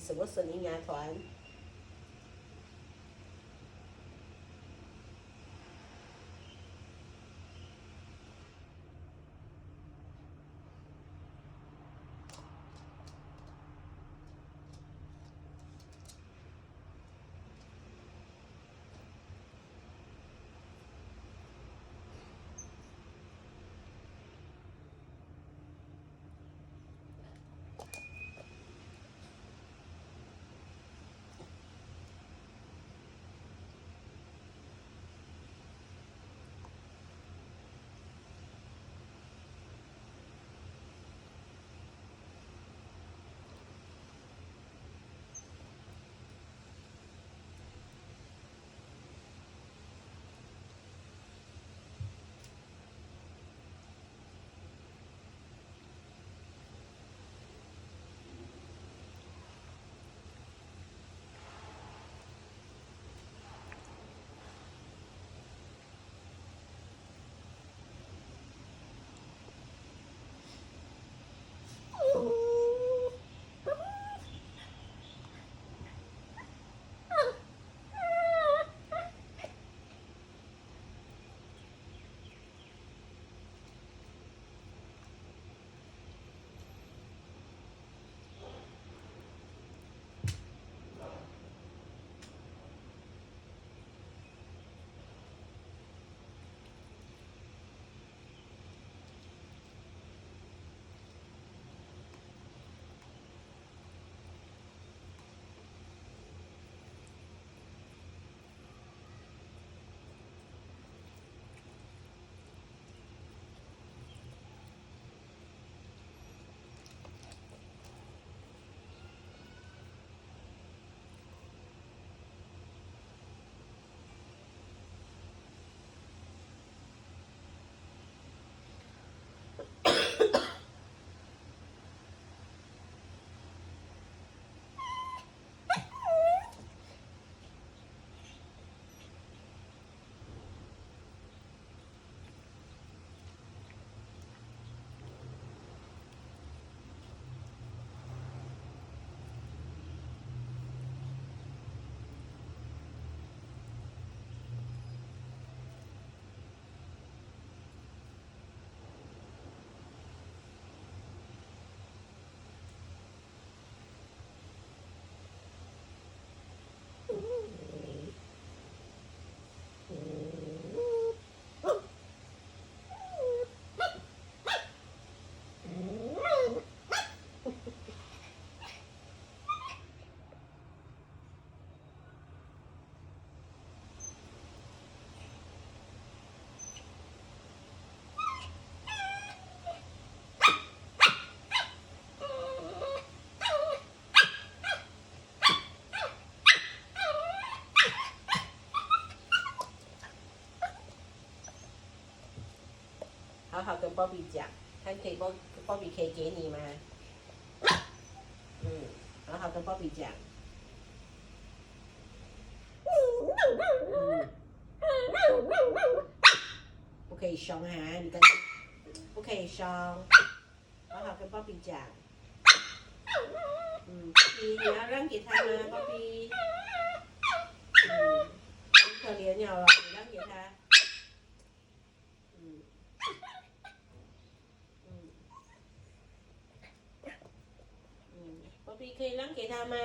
什么声音啊？突然。好好跟鲍比讲，看可以鲍比可以给你吗？嗯，好好跟鲍比讲。嗯，不可以凶啊！你跟不可以凶，好好跟鲍比讲。嗯，鲍比你要让给他吗？鲍比，嗯，很可怜了，你让给他。嗯嗯嗯，鲍比可以让给他吗？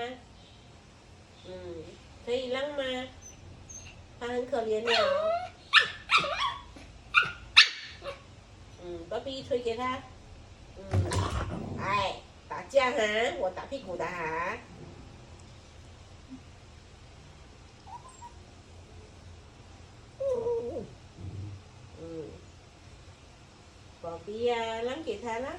嗯，可以让吗？他很可怜了。嗯，芭比推给他。嗯，哎，打架哈，我打屁股的哈。嗯，宝贝呀，让给他啦。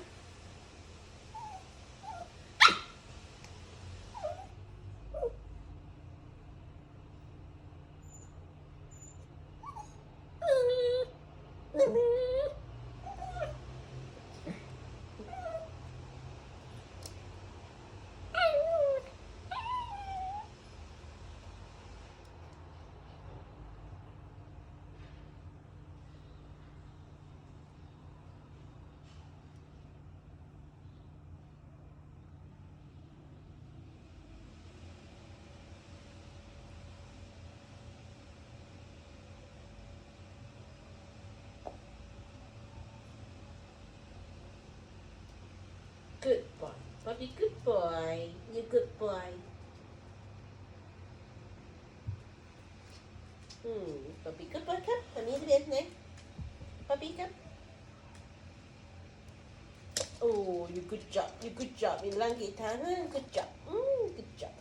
good boy puppy good boy you good boy puppy good boy ครับอันนี้เรียนไหน puppy ครับ oh you good job you good job มีลังกีตาร์นะ good job good job